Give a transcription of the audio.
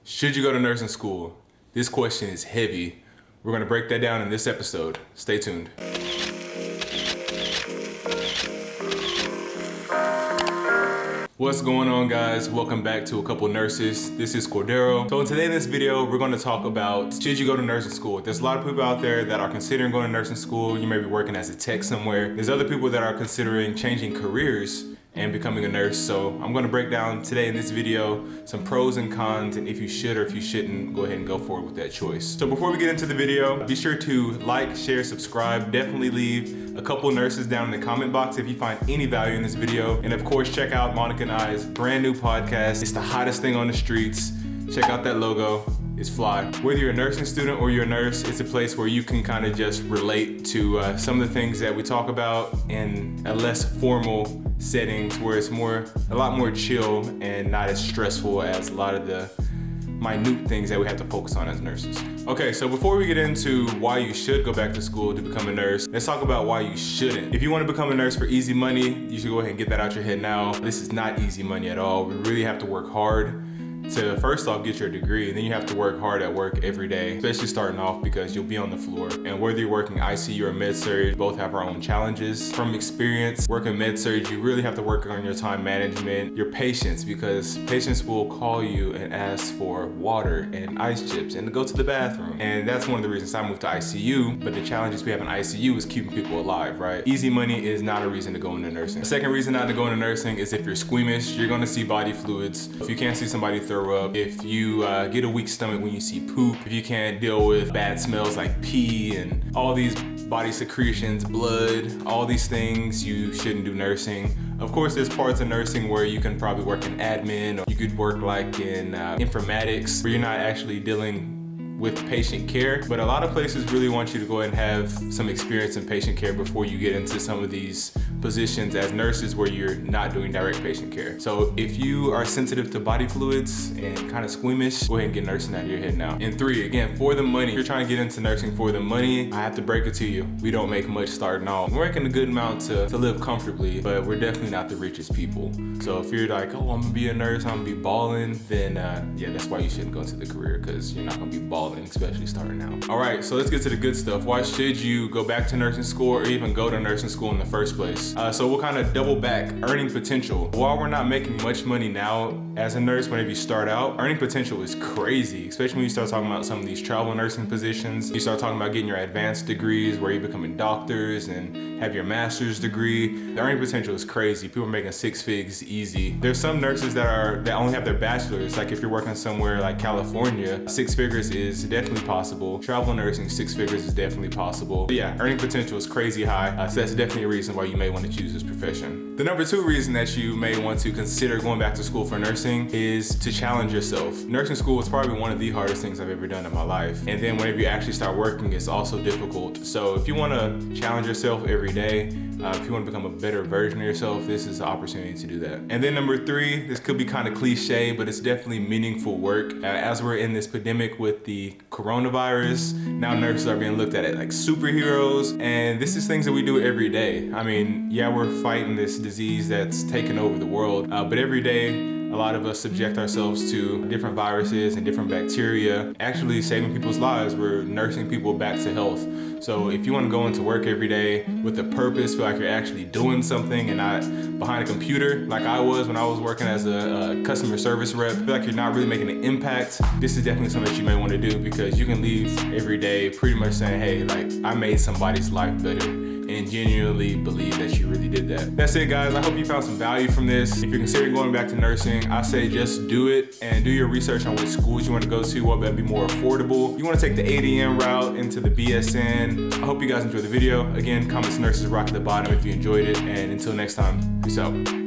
Should you go to nursing school? This question is heavy. We're gonna break that down in this episode. Stay tuned. What's going on, guys? Welcome back to A Couple Nurses. This is Cordero. So today in this video, we're gonna talk about, should you go to nursing school? There's a lot of people out there that are considering going to nursing school. You may be working as a tech somewhere. There's other people that are considering changing careers and becoming a nurse. So I'm gonna break down today in this video some pros and cons, and if you should or if you shouldn't go ahead and go forward with that choice. So before we get into the video, be sure to like, share, subscribe. Definitely leave a couple nurses down in the comment box if you find any value in this video. And of course, check out Monica and I's brand new podcast. It's the hottest thing on the streets. Check out that logo. It's fly. Whether you're a nursing student or you're a nurse, it's a place where you can kind of just relate to some of the things that we talk about in a less formal settings, where it's a lot more chill and not as stressful as a lot of the minute things that we have to focus on as nurses. Okay, so before we get into why you should go back to school to become a nurse, let's talk about why you shouldn't. If you want to become a nurse for easy money, you should go ahead and get that out your head now. This is not easy money at all. We really have to work hard to first off get your degree, and then you have to work hard at work every day, especially starting off, because you'll be on the floor. And whether you're working ICU or med-surg, both have our own challenges. From experience working med-surg, you really have to work on your time management, your patience, because patients will call you and ask for water and ice chips and to go to the bathroom. And that's one of the reasons I moved to ICU, but the challenges we have in ICU is keeping people alive, right? Easy money is not a reason to go into nursing. The second reason not to go into nursing is if you're squeamish, you're gonna see body fluids. If you can't see somebody throw up, if you get a weak stomach when you see poop, if you can't deal with bad smells like pee and all these body secretions, blood, all these things, you shouldn't do nursing. Of course, there's parts of nursing where you can probably work in admin, or you could work like in informatics, where you're not actually dealing with patient care, but a lot of places really want you to go ahead and have some experience in patient care before you get into some of these positions as nurses where you're not doing direct patient care. So if you are sensitive to body fluids and kind of squeamish, go ahead and get nursing out of your head now. And three, again, for the money. If you're trying to get into nursing for the money, I have to break it to you. We don't make much starting off. We're making a good amount to live comfortably, but we're definitely not the richest people. So if you're like, oh, I'm gonna be a nurse, I'm gonna be balling, then yeah, that's why you shouldn't go into the career, because you're not gonna be balling, especially starting out. All right, so let's get to the good stuff. Why should you go back to nursing school or even go to nursing school in the first place? So we'll kind of double back earning potential. While we're not making much money now as a nurse, whenever you start out, earning potential is crazy, especially when you start talking about some of these travel nursing positions. You start talking about getting your advanced degrees where you're becoming doctors and have your master's degree. The earning potential is crazy. People are making 6 figures easy. There's some nurses that only have their bachelor's. Like if you're working somewhere like California, 6 figures is definitely possible. Travel nursing, 6 figures is definitely possible. But yeah, earning potential is crazy high. So that's definitely a reason why you may want to choose this profession. The number 2 reason that you may want to consider going back to school for nursing is to challenge yourself. Nursing school is probably one of the hardest things I've ever done in my life. And then whenever you actually start working, it's also difficult. So if you want to challenge yourself every day, if you want to become a better version of yourself, this is the opportunity to do that. And then number 3, this could be kind of cliche, but it's definitely meaningful work. As we're in this pandemic with the coronavirus, now nurses are being looked at like superheroes, and this is things that we do every day. I mean, yeah, we're fighting this disease that's taken over the world, but every day, a lot of us subject ourselves to different viruses and different bacteria, actually saving people's lives. We're nursing people back to health. So if you want to go into work every day with a purpose, feel like you're actually doing something and not behind a computer like I was when I was working as a customer service rep, feel like you're not really making an impact, this is definitely something that you may want to do, because you can leave every day pretty much saying, hey, like I made somebody's life better, and genuinely believe that you really did that. That's it, guys. I hope you found some value from this. If you're considering going back to nursing, I say just do it and do your research on which schools you want to go to, what would be more affordable. You want to take the ADM route into the BSN. I hope you guys enjoyed the video. Again, comments nurses rock at the bottom if you enjoyed it, and until next time, peace out.